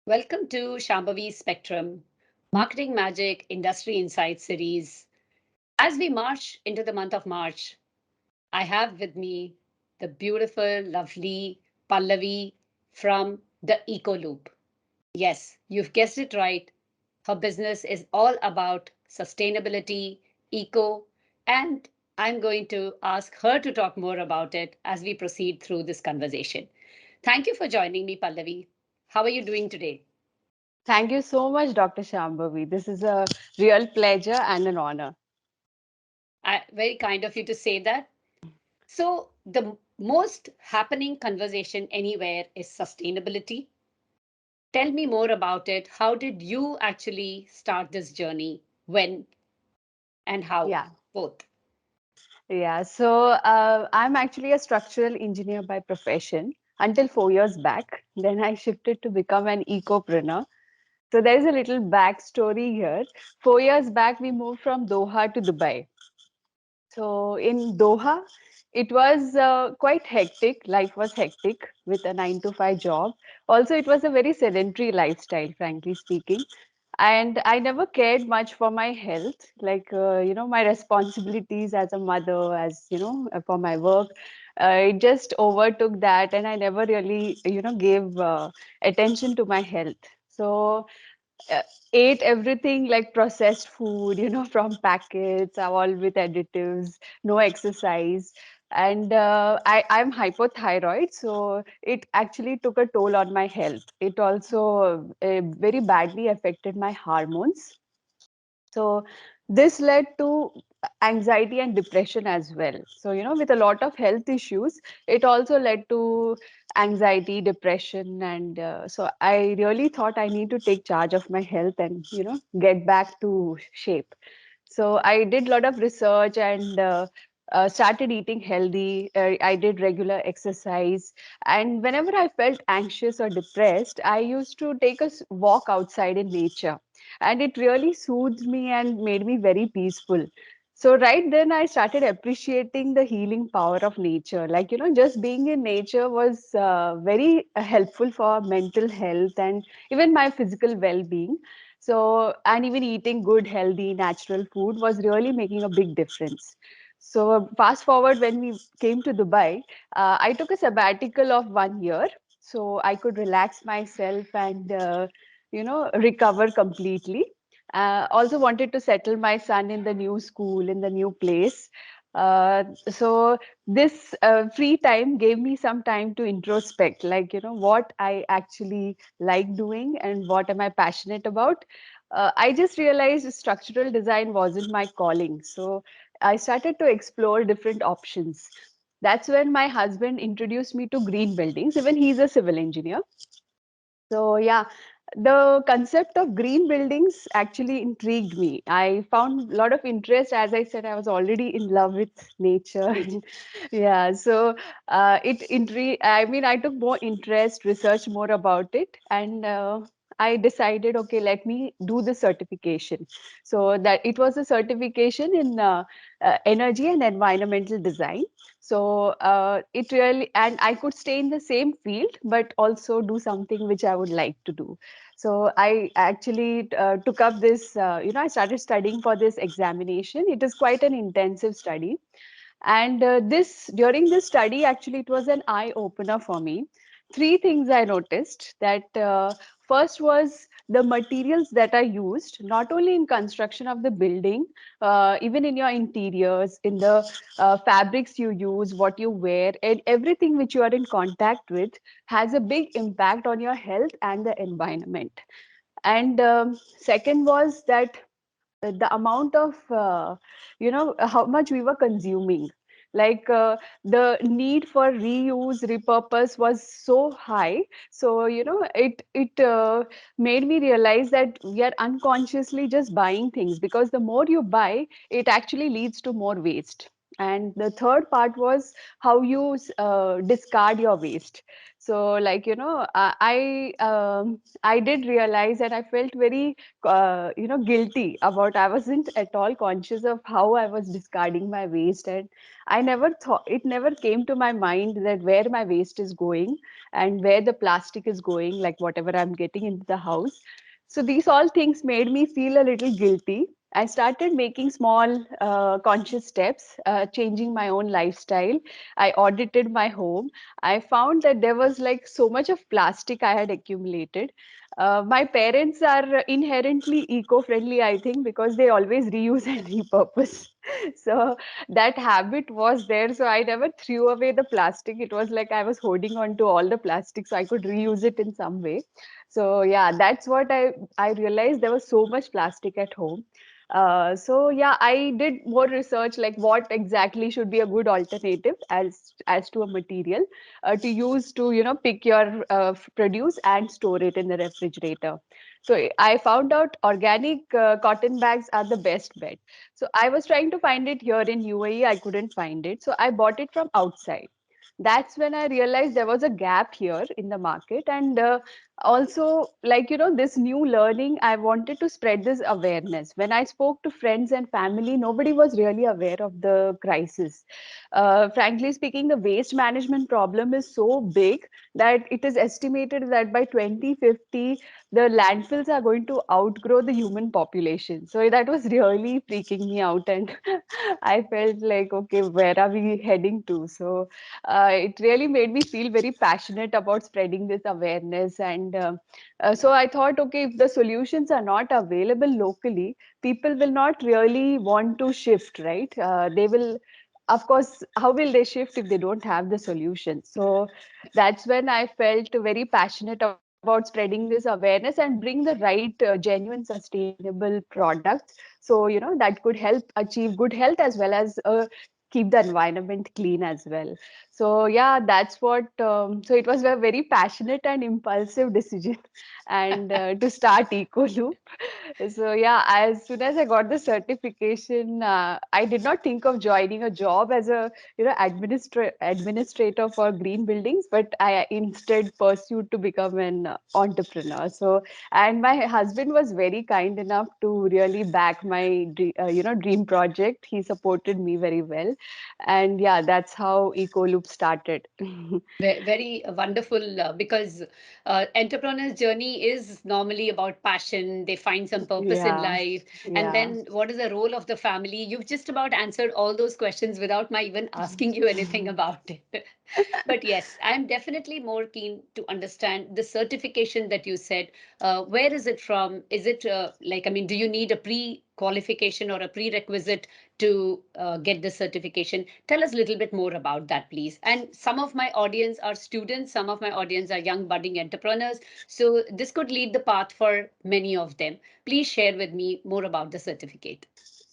Welcome to Shambhavi's Spectrum, Marketing Magic Industry Insight series. As we march into the month of March, I have with me the beautiful, lovely Pallavi from the Eco Loop. Yes, you've guessed it right. Her business is all about sustainability, eco, and I'm going to ask her to talk more about it as we proceed through this conversation. Thank you for joining me, Pallavi. How are you doing today? Thank you so much, Dr. Shambhavi. This is a real pleasure and an honor. Very kind of you to say that. So, the most happening conversation anywhere is sustainability. Tell me more about it. How did you actually start this journey? When and how? Yeah, Both. yeah. I'm actually a structural engineer by profession until 4 years back. Then I shifted to become an ecopreneur. So there is a little backstory here. 4 years back, we moved from Doha to Dubai. So in Doha, it was quite hectic. Life was hectic with a 9 to 5 job. Also, it was a very sedentary lifestyle, frankly speaking. And I never cared much for my health, like, my responsibilities as a mother, as, for my work. It just overtook that, and I never really, gave attention to my health. So uh, ate everything like processed food, from packets, all with additives, no exercise. And I'm hypothyroid, so it actually took a toll on my health. It also very badly affected my hormones. So this led to anxiety and depression as well. So, with a lot of health issues, it also led to anxiety, depression. And so I really thought I need to take charge of my health and, get back to shape. So I did a lot of research and started eating healthy. I did regular exercise. And whenever I felt anxious or depressed, I used to take a walk outside in nature, and it really soothed me and made me very peaceful. So right then I started appreciating the healing power of nature. Like, just being in nature was very helpful for mental health and even my physical well-being. So, and even eating good, healthy, natural food was really making a big difference. So fast forward, when we came to Dubai, I took a sabbatical of 1 year so I could relax myself and recover completely. Also wanted to settle my son in the new school, in the new place. So this free time gave me some time to introspect, like, what I actually like doing and what am I passionate about. I just realized structural design wasn't my calling. So I started to explore different options. That's when my husband introduced me to green buildings. Even he's a civil engineer. So yeah, the concept of green buildings actually intrigued me. I found a lot of interest. As I said, I was already in love with nature. Nature. Yeah, so it intrigued. I mean, I took more interest, researched more about it, and I decided, okay, let me do the certification. So that it was a certification in energy and environmental design. So it really, and I could stay in the same field, but also do something which I would like to do. So I actually took up this, I started studying for this examination. It is quite an intensive study. And during this study, actually, it was an eye opener for me. Three things I noticed that first was the materials that are used, not only in construction of the building, even in your interiors, in the fabrics you use, what you wear, and everything which you are in contact with has a big impact on your health and the environment. And second was that the amount of how much we were consuming, like the need for reuse, repurpose was so high. So it made me realize that we are unconsciously just buying things, because the more you buy, it actually leads to more waste. And the third part was how you discard your waste. So, like, I did realize, and I felt very guilty about, I wasn't at all conscious of how I was discarding my waste. And I never thought, it never came to my mind that where my waste is going and where the plastic is going, like whatever I'm getting into the house. So these all things made me feel a little guilty. I started making small conscious steps, changing my own lifestyle. I audited my home. I found that there was like so much of plastic I had accumulated. My parents are inherently eco-friendly, I think, because they always reuse and repurpose. So that habit was there. So I never threw away the plastic. It was like I was holding on to all the plastic so I could reuse it in some way. So yeah, that's what I realized, there was so much plastic at home. So yeah, I did more research, like what exactly should be a good alternative as to a material to use to pick your produce and store it in the refrigerator. So I found out organic cotton bags are the best bet. So I was trying to find it here in UAE. I couldn't find it, so I bought it from outside. That's when I realized there was a gap here in the market. And also, like, this new learning, I wanted to spread this awareness. When I spoke to friends and family, nobody was really aware of the crisis. Frankly speaking, the waste management problem is so big that it is estimated that by 2050 the landfills are going to outgrow the human population. So that was really freaking me out. And I felt like, okay, where are we heading to? So it really made me feel very passionate about spreading this awareness. And so I thought, okay, if the solutions are not available locally, people will not really want to shift, right? They will, of course, how will they shift if they don't have the solution? So that's when I felt very passionate about spreading this awareness and bring the right, genuine, sustainable products. So, that could help achieve good health as well as keep the environment clean as well. So yeah, that's what. So it was a very passionate and impulsive decision, and to start EcoLoop. So yeah, as soon as I got the certification, I did not think of joining a job as a administrator for green buildings, but I instead pursued to become an entrepreneur. So, and my husband was very kind enough to really back my dream project. He supported me very well, and yeah, that's how EcoLoop started. Very wonderful, because entrepreneur's journey is normally about passion. They find some purpose in Yeah, life. And yeah. then what is the role of the family? You've just about answered all those questions without my even asking you anything about it. But yes, I'm definitely more keen to understand the certification that you said. Where is it from? Is it like, I mean, do you need a pre qualification or a prerequisite to get the certification? Tell us a little bit more about that, please. And some of my audience are students, some of my audience are young budding entrepreneurs. So this could lead the path for many of them. Please share with me more about the certificate.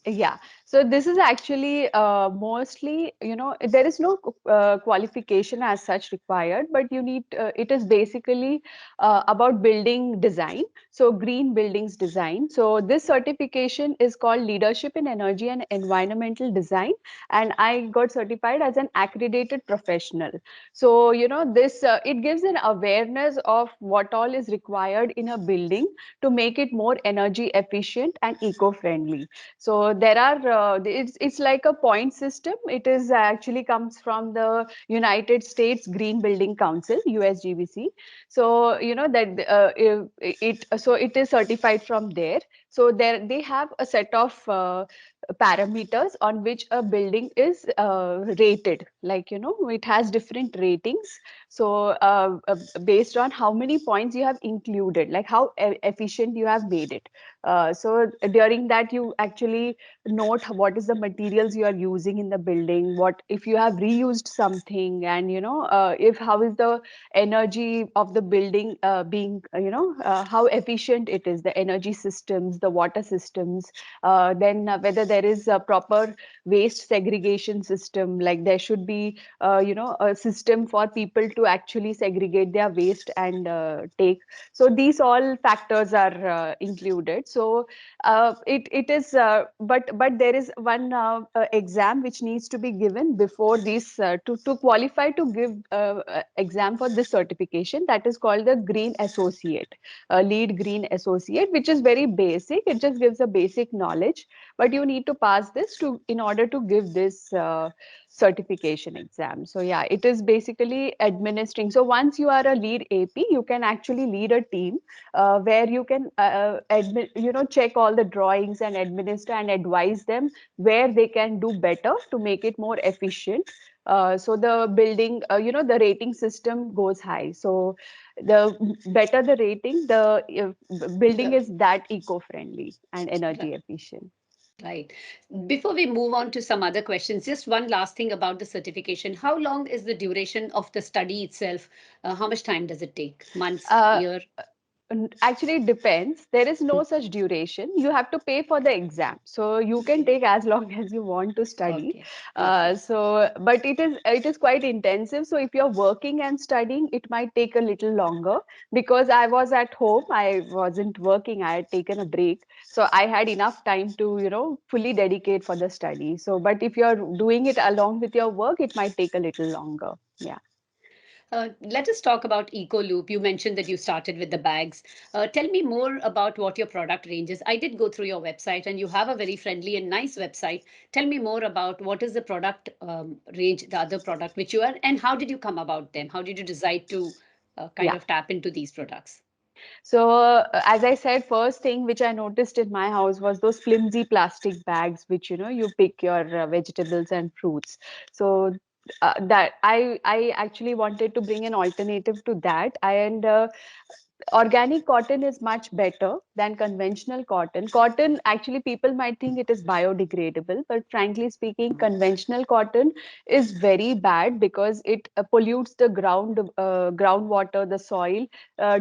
Yeah, so this is actually mostly, there is no qualification as such required, but it is basically about building design. So, green buildings design. So, this certification is called Leadership in Energy and Environmental Design, and I got certified as an accredited professional. So, it gives an awareness of what all is required in a building to make it more energy efficient and eco-friendly. So there are it's like a point system. It is actually comes from the United States Green Building Council, USGBC. So that it is certified from there. So there they have a set of parameters on which a building is rated. Like it has different ratings. So based on how many points you have included, like how efficient you have made it. So during that, you actually note what is the materials you are using in the building, what if you have reused something, and if how is the energy of the building being how efficient it is, the energy systems, the water systems, then whether there is a proper waste segregation system, like there should be a system for people to actually segregate their waste and take. So these all factors are included. So it is but there is one exam which needs to be given before these to qualify to give exam for this certification, that is called the green associate, lead green associate, which is very basic. It just gives a basic knowledge, but you need to pass this to in order to give this certification exam. So yeah, it is basically administering. So once you are a lead AP, you can actually lead a team where you can check all the drawings and administer and advise them where they can do better to make it more efficient. So the building, the rating system goes high. So the better the rating, the building The, is that eco-friendly and energy right. efficient. Right. Before we move on to some other questions, just one last thing about the certification. How long is the duration of the study itself? How much time does it take? Months, Uh, year? Actually, it depends. There is no such duration. You have to pay for the exam, so you can Okay. take as long as you want to study. Okay. Okay. But it is quite intensive. So if you're working and studying, it might take a little longer. Because I was at home, I wasn't working. I had taken a break, so I had enough time to fully dedicate for the study. So, but if you're doing it along with your work, it might take a little longer. Yeah. Let us talk about EcoLoop. You mentioned that you started with the bags. Tell me more about what your product range is. I did go through your website, and you have a very friendly and nice website. Tell me more about what is the product range, the other product which you are, and how did you come about them? How did you decide to kind Yeah. of tap into these products? So, as I said, first thing which I noticed in my house was those flimsy plastic bags, which you pick your vegetables and fruits. So that I actually wanted to bring an alternative to that, and organic cotton is much better than conventional cotton. Cotton, actually, people might think it is biodegradable, but frankly speaking, conventional cotton is very bad because it pollutes the groundwater, the soil,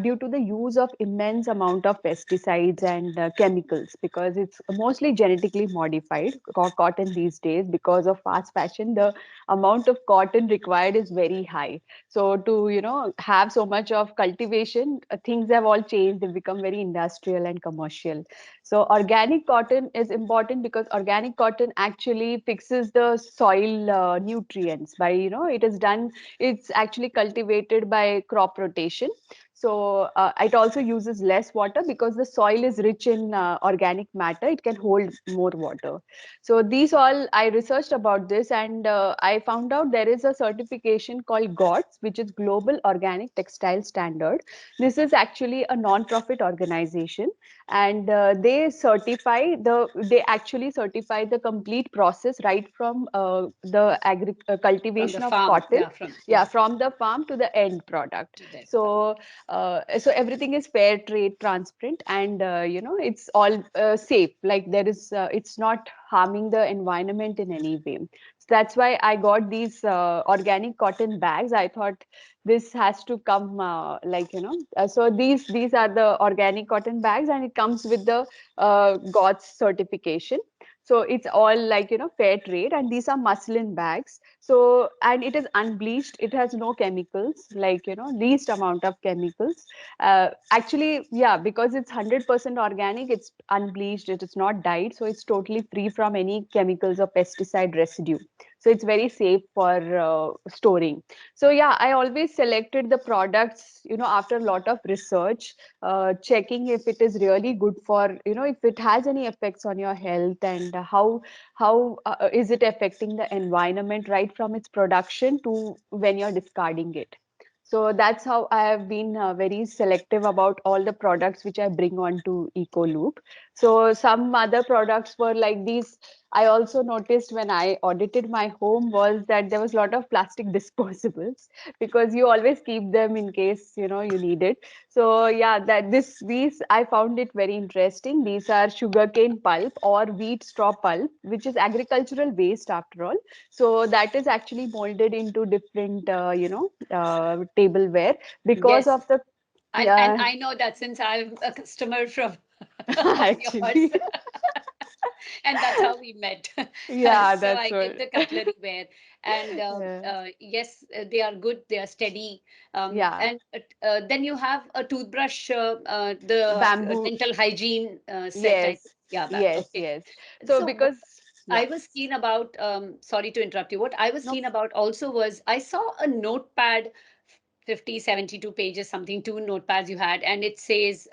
due to the use of immense amount of pesticides and chemicals, because it's mostly genetically modified cotton these days. Because of fast fashion, the amount of cotton required is very high. So to have so much of cultivation, things have all changed. They've become very industrial and commercial. So organic cotton is important because organic cotton actually fixes the soil nutrients by it is done. It's actually cultivated by crop rotation. So it also uses less water because the soil is rich in organic matter. It can hold more water. So these all, I researched about this, and I found out there is a certification called GOTS, which is Global Organic Textile Standard. This is actually a non-profit organization, and they actually certify the complete process, right from From the cultivation of farm, cotton, yeah, from yeah, yeah, from the farm to the end product. to the So product. everything is fair trade, transparent, and it's all safe. Like there is, it's not harming the environment in any way. So that's why I got these organic cotton bags. I thought this has to come, so these are the organic cotton bags, and it comes with the GOTS certification. So it's all like fair trade, and these are muslin bags. So, and it is unbleached. It has no chemicals, like least amount of chemicals. Actually, yeah, because it's 100% organic, it's unbleached, it is not dyed, so it's totally free from any chemicals or pesticide residue. So it's very safe for storing. So yeah, I always selected the products, after a lot of research, checking if it is really good for, if it has any effects on your health, and how is it affecting the environment right from its production to when you're discarding it. So that's how I have been very selective about all the products which I bring onto EcoLoop. So some other products were like these. I also noticed when I audited my home was that there was a lot of plastic disposables, because you always keep them in case you need it. So yeah, that this these I found it very interesting. These are sugarcane pulp or wheat straw pulp, which is agricultural waste after all. So that is actually molded into different tableware because Yes, of the and I know that since I'm a customer from of yours. actually. And that's how we met. Yeah, So that's I give what. the cutlery wear, and Yeah. yes, they are good. They are steady. Yeah. And then you have a toothbrush, the Bamboo. dental hygiene set. I Yes. yeah, that Yes. okay. Yes. So So because I yeah. was keen about, sorry to interrupt you. What I was No. keen about also was I saw a notepad, 50, 72 pages, something, two notepads you had, and it says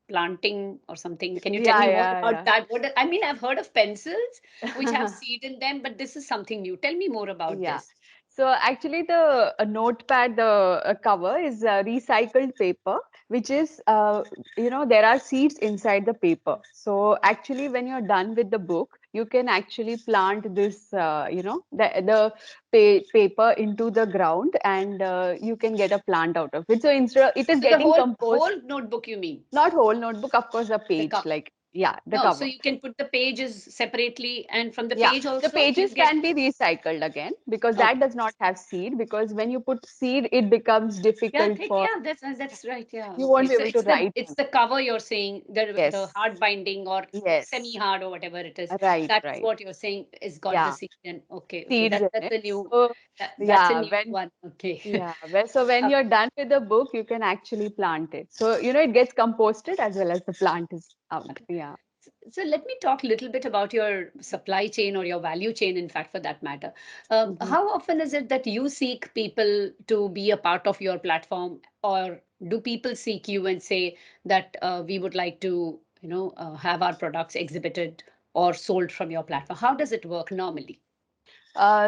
planting or something. Can you tell Yeah. me more about Yeah. that? I mean, I've heard of pencils which have Yeah. seed in them, but this is something new. Tell me more about Yeah. this. So actually, the notepad, the cover is recycled paper, which is, there are seeds inside the paper. So actually, when you're done with the book, you can actually plant this, paper into the ground, and you can get a plant out of it. So instead, it is So the getting whole composed. notebook, you mean? Not whole notebook, of course, a The page, cover. like yeah, the No, so cover. you can put the pages separately, and from the Yeah, page the also you pages get. can be recycled again because that Okay. does not have seed. Because when you put seed, it becomes Yeah, difficult for yeah, that's right. Yeah, you okay. won't be So able to write it's on. the cover you're saying, the Yes, hard binding or yes, semi-hard or whatever it is. right, That's right. what you're saying is got the Yeah, seed in. Okay, okay. seeds in That's it. a new So that's a yeah, new one. Okay. when Uh, you're done with the book, you can actually plant it. So it gets composted as well as the plant is out. Yeah. So let me talk a little bit about your supply chain or your value chain, in fact, for that matter. Mhm. How often is it that you seek people to be a part of your platform, or do people seek you and say that we would like to, have our products exhibited or sold from your platform? How does it work normally?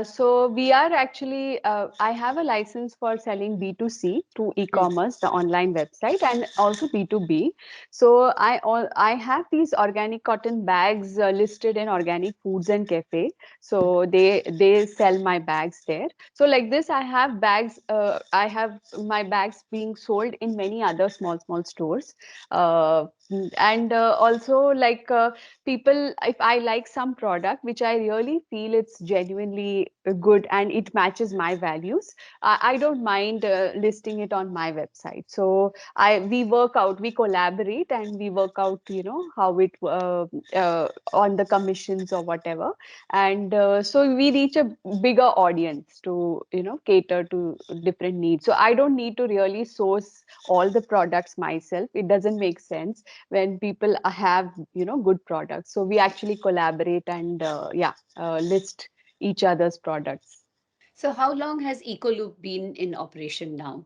So we are actually, I have a license for selling B2C through Hmm. e-commerce, the online website, and also B2B. So I have these organic cotton bags listed in Organic Foods and Cafe. So they sell my bags there. So like this, I have bags. I have my bags being sold in many other small stores, and also like. People, if I like some product which I really feel it's genuinely good and it matches my values, I don't mind listing it on my website. So we collaborate and we work out how it on the commissions or whatever. And so we reach a bigger audience to cater to different needs. So I don't need to really source all the products myself. It doesn't make sense when people have good products. So we actually collaborate and list each other's products. So how long has EcoLoop been in operation now?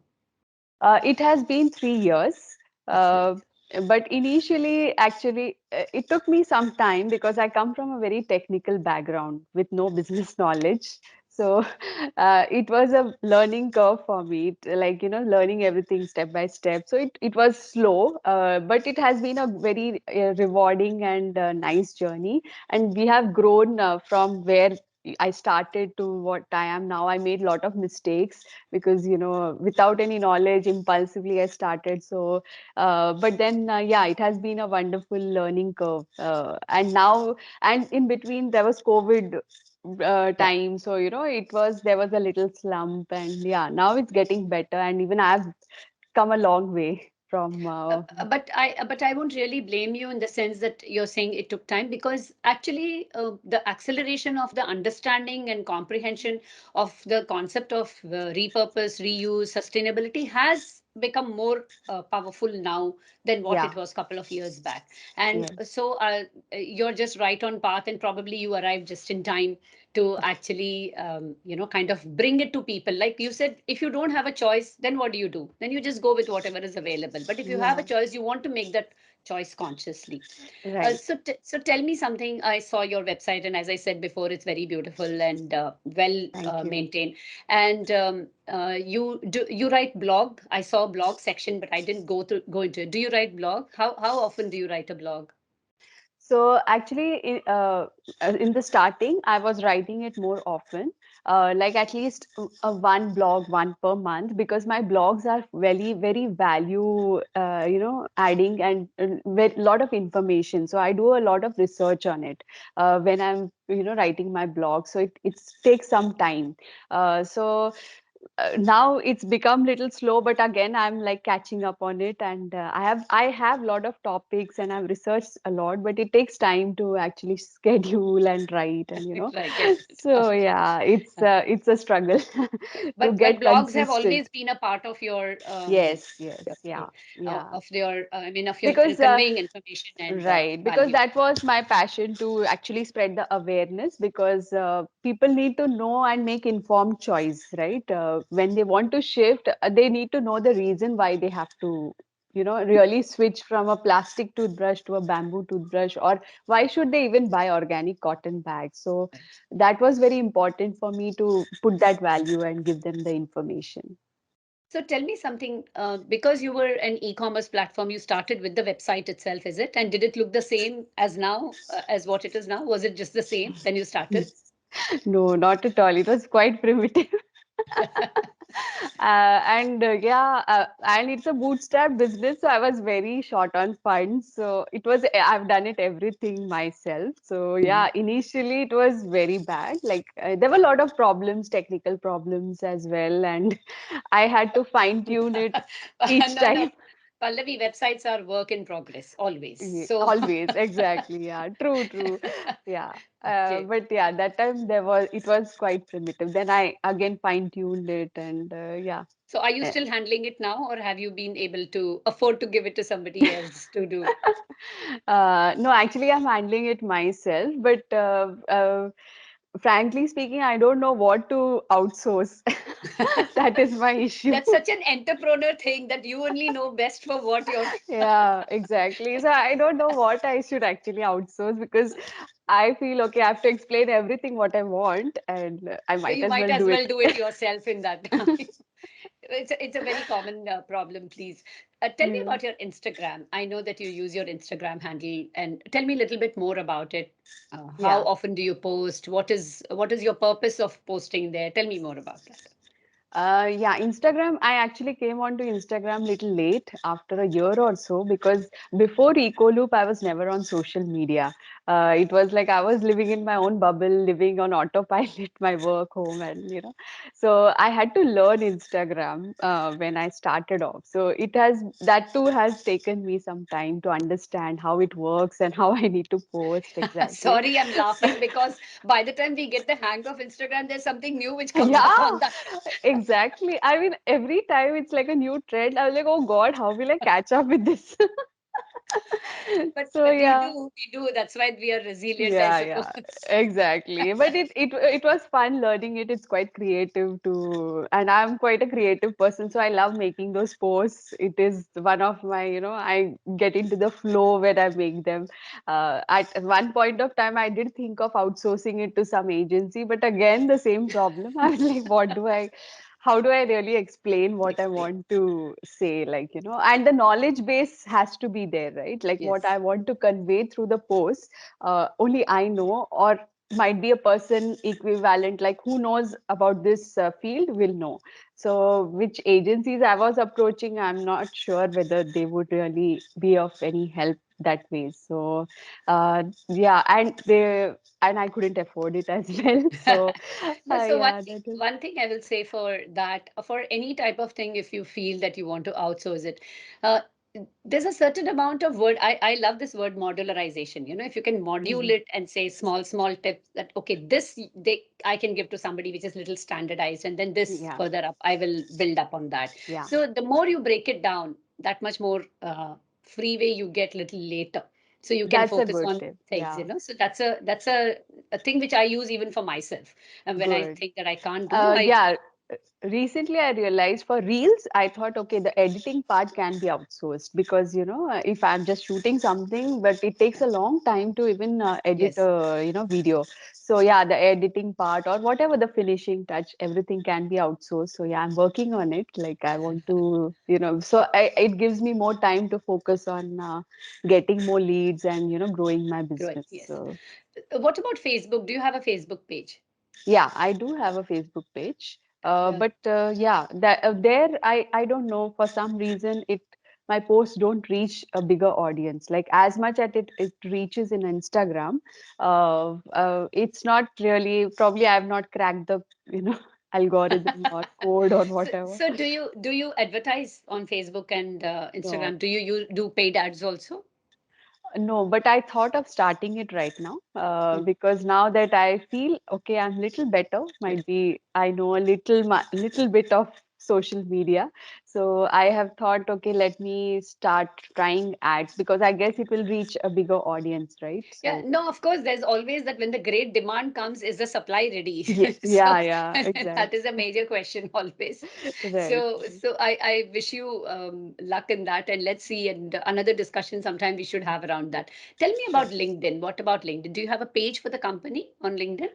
It has been 3 years. Excellent. Uh, but initially, actually, it took me some time because I come from a very technical background with no business knowledge. So it was a learning curve for me, like, learning everything step by step. So it was slow, but it has been a very rewarding and nice journey. And we have grown from where I started to what I am now. I made a lot of mistakes because without any knowledge impulsively I started. So but then it has been a wonderful learning curve, and now, and in between there was COVID Yeah. time, so there was a little slump, and now it's getting better, and even I've come a long way from But I won't really blame you in the sense that you're saying it took time, because actually the acceleration of the understanding and comprehension of the concept of repurpose, reuse, sustainability has become more powerful now than what yeah it was a couple of years back. And yes so you're just right on path, and probably you arrived just in time to actually kind of bring it to people. Like you said, if you don't have a choice, then what do? Then you just go with whatever is available. But if you have a yeah choice, you want to make that choice consciously. right. So tell me something. I saw your website, and as I said before, it's very beautiful and well Thank you. maintained. And you write blog. I saw a blog section, but I didn't go into it. Do you write blog? How often do you write a blog? So actually, in the starting, I was writing it more often, like at least one blog, one per month, because my blogs are very, very value, adding and a lot of information. So I do a lot of research on it when I'm, writing my blog. So it takes some time. So now it's become little slow, but again I'm like catching up on it, and I have a lot of topics and I've researched a lot, but it takes time to actually schedule and write, and I get it. so yeah, it's a struggle to But get blogs have consistent. always been a part of your Yes, yes, yeah, okay, yeah. of your I mean of your Because conveying information and right, because value. that was my passion to actually spread the awareness, because people need to know and make informed choice, right? When they want to shift, they need to know the reason why they have to, really switch from a plastic toothbrush to a bamboo toothbrush, or why should they even buy organic cotton bags. So Right. that was very important for me to put that value and give them the information. So tell me something, because you were an e-commerce platform, you started with the website itself, is it? And did it look the same as now, as what it is now? Was it just the same when you started? No, not at all. It was quite primitive. And yeah, and it's a bootstrap business, so I was very short on funds. So I've done it everything myself. So Mhm. yeah, initially it was very bad. Like there were a lot of problems, technical problems as well, and I had to fine tune it each No, no. time. Pallavi, websites are work in progress always. So, Always, exactly. Yeah, true, true. Yeah. okay. But yeah, that time it was quite primitive. Then I again fine-tuned it, and yeah. So are you Eh, still handling it now, or have you been able to afford to give it to somebody else to do? no, actually, I'm handling it myself, but frankly speaking, I don't know what to outsource. That is my issue. That's such an entrepreneur thing that you only know best for what you're. Yeah, exactly. So I don't know what I should actually outsource, because I feel okay, I have to explain everything what I want, and I So might you as might well as do well it. do it yourself in that time. It's a very common problem, please. Tell me Yeah. about your Instagram. I know that you use your Instagram handle, and tell me a little bit more about it. How Yeah. often do you post? What is your purpose of posting there? Tell me more about that. Yeah, Instagram. I actually came onto Instagram little late, after a year or so, because before Ecoloop, I was never on social media. It was like I was living in my own bubble, living on autopilot, my work, home, and So I had to learn Instagram when I started off. So that too has taken me some time to understand how it works and how I need to post exactly. Sorry, I'm laughing because by the time we get the hang of Instagram, there's something new which comes up Yeah, on that. exactly. I mean, every time it's like a new trend. I was like, oh God, how will I catch up with this? But So we yeah. do, we do. That's why we are resilient, I Yeah, suppose. yeah, exactly. But it was fun learning it. It's quite creative too, and I'm quite a creative person, so I love making those posts. It is one of my, I get into the flow when I make them. At one point of time, I did think of outsourcing it to some agency, but again, the same problem. I was like, how do I really explain what I Explain. want to say? Like, and the knowledge base has to be there, right? Like what Yes. I want to convey through the post, only I know, or might be a person equivalent, like who knows about this field will know. So, which agencies I was approaching, I'm not sure whether they would really be of any help that way. So, yeah, and I couldn't afford it as well. So, No, so yeah, that is, one thing I will say for that, for any type of thing, if you feel that you want to outsource it, uh, there's a certain amount of word. I love this word modularization. If you can module mhm, it and say small tips that okay, this I can give to somebody which is little standardized, and then this yeah, further up I will build up on that. yeah, So the more you break it down, that much more freeway you get little later. So you can that's a focus good on tip. things, Yeah, so that's a thing which I use even for myself. And when I good. think that I can't do, I Yeah, recently I realized for reels, I thought, okay, the editing part can be outsourced, because, if I'm just shooting something, but it takes a long time to even edit yes, a, video. So yeah, the editing part or whatever the finishing touch, everything can be outsourced. So yeah, I'm working on it. Like I want to, it gives me more time to focus on getting more leads and, growing my right, business. yes. So What about Facebook? Do you have a Facebook page? yeah, I do have a Facebook page. Uh, But yeah, that there I don't know, for some reason my posts don't reach a bigger audience. Like as much as it reaches in Instagram, it's not really, probably I have not cracked the, algorithm or code or So, whatever. so do you advertise on Facebook and No, Instagram? Do you do paid ads also? no, but I thought of starting it right now Hmm. because now that I feel okay, I'm little better. Might be I know a little bit of social media, so I have thought, okay, let me start trying ads because I guess it will reach a bigger audience, right? Yeah, So no, of course, there's always that when the great demand comes, is the supply ready? yeah, So yeah, yeah, that is a exactly, major question always. right. So I wish you luck in that, and let's see. And another discussion sometime we should have around that. Tell me Sure. about LinkedIn. What about LinkedIn? Do you have a page for the company on LinkedIn?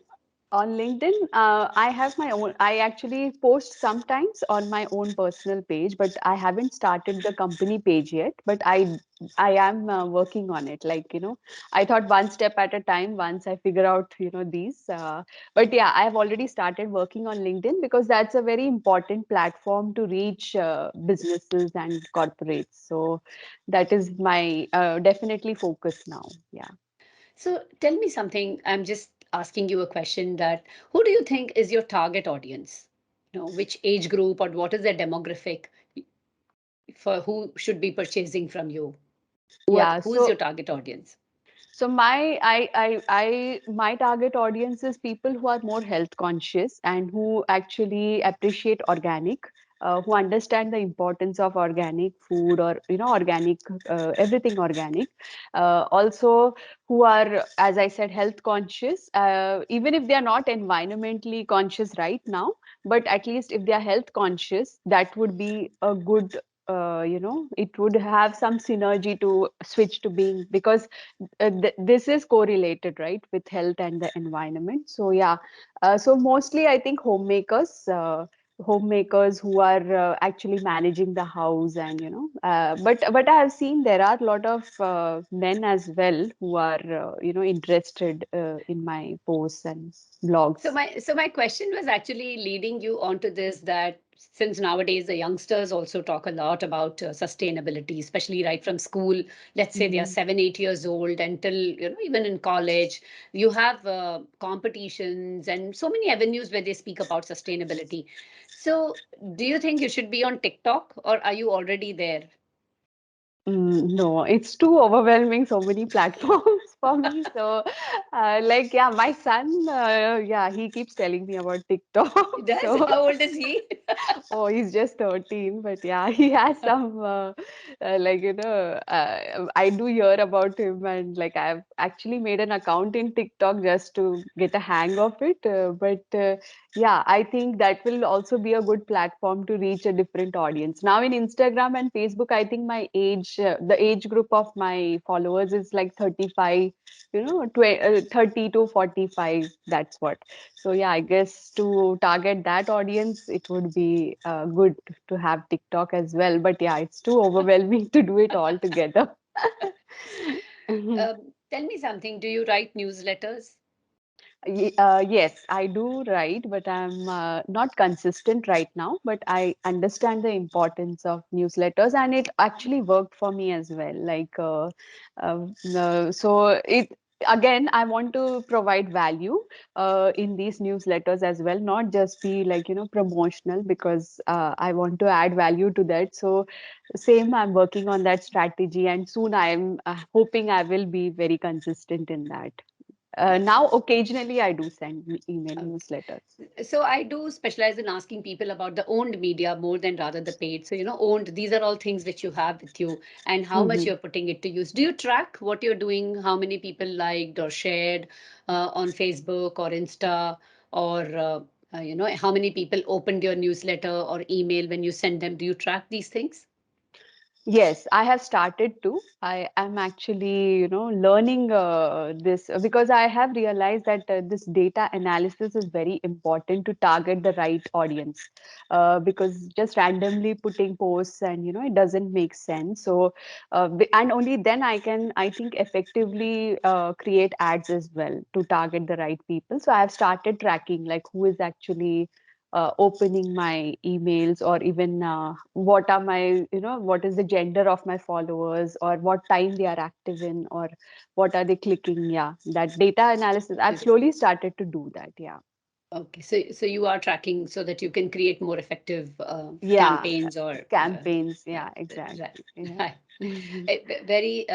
On LinkedIn, I have my own. I actually post sometimes on my own personal page, but I haven't started the company page yet. But I am working on it. Like, I thought one step at a time. Once I figure out, these. But yeah, I have already started working on LinkedIn because that's a very important platform to reach businesses and corporates. So that is my definitely focus now. Yeah. So tell me something. I'm just asking you a question that who do you think is your target audience? Which age group or what is their demographic for who should be purchasing from you? Yeah. Who is your So target audience? So my target audience is people who are more health conscious and who actually appreciate organic, who understand the importance of organic food or organic everything organic. Also, who are, as I said, health conscious. Even if they are not environmentally conscious right now, but at least if they are health conscious, that would be a good. It would have some synergy to switch to being because this is correlated, right, with health and the environment. So yeah, so mostly I think homemakers who are actually managing the house and but I have seen there are a lot of men as well who are interested in my posts and So blogs. my question was actually leading you onto this that since nowadays the youngsters also talk a lot about sustainability, especially right from school. Let's say they are Mhm. 7, 8 years old until even in college, you have competitions and so many avenues where they speak about sustainability. So do you think you should be on TikTok or are you already there? No, it's too overwhelming, so many platforms for me. So, like, yeah, my son, yeah, he keeps telling me about TikTok. It does. So, How old is he? oh, he's just 13, but yeah, he has some, like, I do hear about him, and like, I've actually made an account in TikTok just to get a hang of it. But yeah, I think that will also be a good platform to reach a different audience. Now, in Instagram and Facebook, I think the age group of my followers is like 35, 30 to 45. That's what. So yeah, I guess to target that audience, it would be good to have TikTok as well. But yeah, it's too overwhelming to do it all together. Tell me something. Do you write newsletters? Yes, I do write, but I'm not consistent right now. But I understand the importance of newsletters, and it actually worked for me as well. Uh, so it again, I want to provide value in these newsletters as well, not just be like promotional because I want to add value to that. So same, I'm working on that strategy, and soon I'm hoping I will be very consistent in that. Now, occasionally, I do send email newsletters. So I do specialize in asking people about the owned media more than rather the paid. So, owned, these are all things which you have with you and how much Mhm. you're putting it to use. Do you track what you're doing, how many people liked or shared on Facebook or Insta, or, how many people opened your newsletter or email when you send them? Do you track these things? Yes, I have started to. I am actually, learning this because I have realized that this data analysis is very important to target the right audience. Because just randomly putting posts and it doesn't make sense. So, and only then I think, effectively create ads as well to target the right people. So I have started tracking like who is actually opening my emails or even what are my what is the gender of my followers or what time they are active in or what are they clicking. Yeah, that data analysis I've slowly started to do that. Yeah. Okay, so you are tracking so that you can create more effective Yeah, campaigns or campaigns. yeah, Yeah, right, exactly. Yeah. right. Very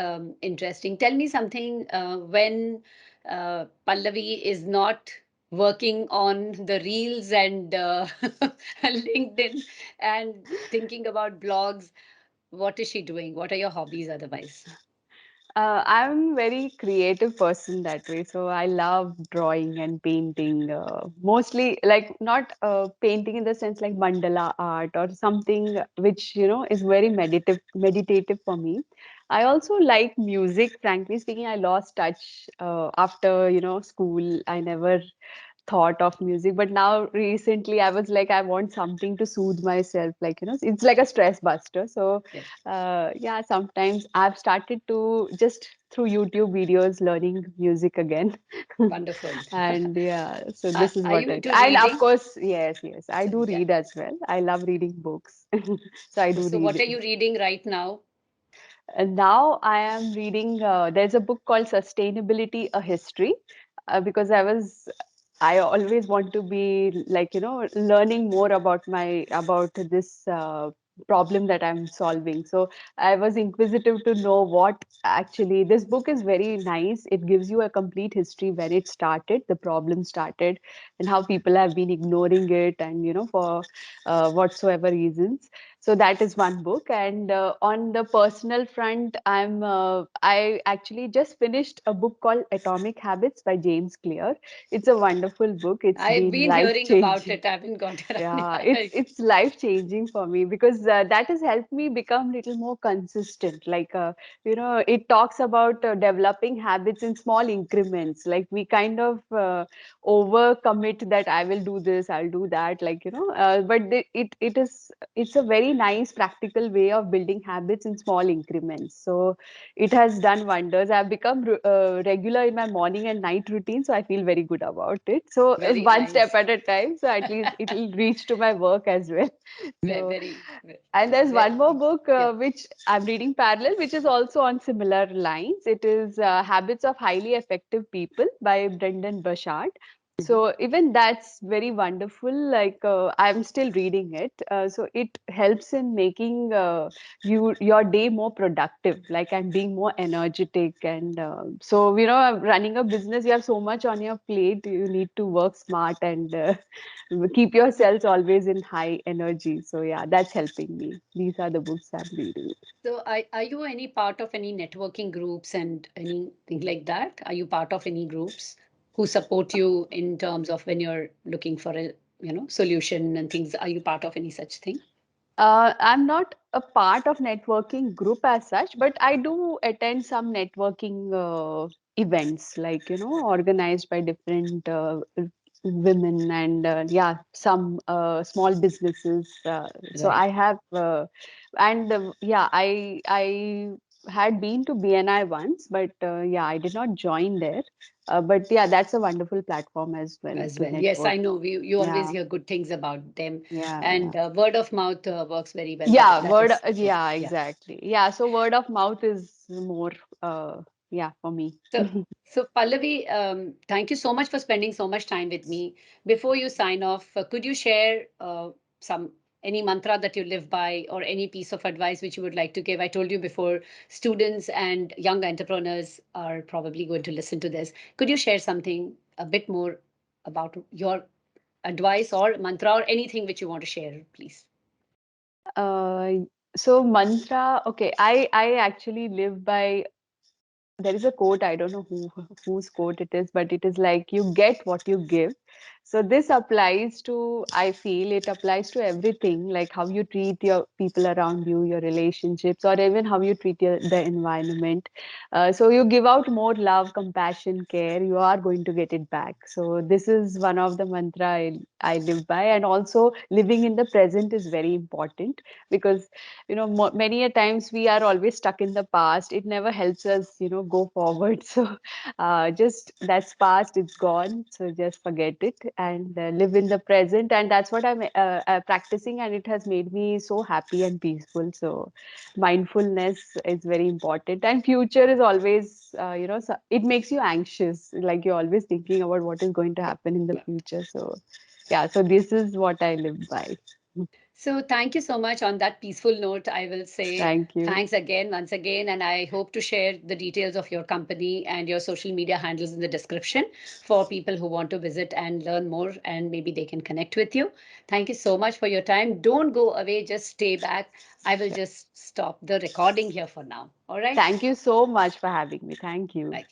interesting. Tell me something when Pallavi is not working on the reels and LinkedIn and thinking about blogs. What is she doing? What are your hobbies otherwise? I'm very creative person that way. So I love drawing and painting. Mostly like not painting in the sense like mandala art or something which is very meditative for me. I also like music. Frankly speaking, I lost touch after school. I never thought of music, but now recently I was like I want something to soothe myself, like it's like a stress buster. So Yes, yeah, sometimes I've started to just through YouTube videos learning music again. wonderful. And yeah, so Are, this is are what you I do. into And of reading? course, yes, I So do yeah. read as well. I love reading books. So I do So what read. are you reading right now? And now I am reading, there's a book called Sustainability, a History, I always want to be like, learning more about this problem that I'm solving. So I was inquisitive to know what actually, this book is very nice. It gives you a complete history when it started, the problem started, and how people have been ignoring it, and, for whatsoever reasons. So that is one book. And on the personal front, I actually just finished a book called Atomic Habits by James Clear. It's a wonderful book. It's I've been been life hearing about changing. it. I haven't got around. Yeah, Yeah, it's life changing for me because that has helped me become little more consistent. Like it talks about developing habits in small increments. Like we kind of overcommit that I will do this, I'll do that. Like but it's a very nice practical way of building habits in small increments. So it has done wonders. I've become regular in my morning and night routine, so I feel very good about it. So very one step nice. at a time, so at least it will reach to my work as well. So, Very, and there's very, one more book yeah. which I'm reading parallel, which is also on similar lines. It is Habits of Highly Effective People by Brendan Burchard. Mhm. So even that's very wonderful. Like I'm still reading it. So it helps in making your day more productive, like, and being more energetic. And so running a business, you have so much on your plate. You need to work smart and keep yourselves always in high energy. So yeah, that's helping me. These are the books I'm reading. So, are you any part of any networking groups and anything like that? Are you part of any groups who support you in terms of when you're looking for a solution and things? Are you part of any such thing? I'm not a part of networking group as such, but I do attend some networking events, like organized by different women, and yeah, some small businesses. So Right. I have, and yeah, I had been to BNI once, but yeah, I did not join there. But yeah, that's a wonderful platform as well As to well. Yes, network. I know. You always Yeah, hear good things about them, yeah, yeah. and word of mouth works very well. Yeah, That is, yeah, yeah, yeah. exactly. Yeah, so word of mouth is more, yeah, for me. So, Pallavi, thank you so much for spending so much time with me. Before you sign off, could you share some any mantra that you live by or any piece of advice which you would like to give? I told you before, students and young entrepreneurs are probably going to listen to this. Could you share something a bit more about your advice or mantra or anything which you want to share, please? Uh, so mantra, okay, I actually live by, there is a quote, I don't know whose quote it is, but it is like, you get what you give. So this applies to, I feel it applies to everything, like how you treat your people around you, your relationships, or even how you treat the environment. So you give out more love, compassion, care, you are going to get it back. So this is one of the mantra I live by. And also living in the present is very important, because many a times we are always stuck in the past. It never helps us go forward. So just that's past, it's gone, so just forget it and live in the present. And that's what I'm practicing, and it has made me so happy and peaceful. So mindfulness is very important, and future is always, it makes you anxious. Like you're always thinking about what is going to happen in the future. So yeah, so this is what I live by. So thank you so much. On that peaceful note, I will say Thank you. thanks again, once again, and I hope to share the details of your company and your social media handles in the description for people who want to visit and learn more, and maybe they can connect with you. Thank you so much for your time. Don't go away, just stay back. I will Sure. just stop the recording here for now. All right? Thank you so much for having me. Thank you. Right.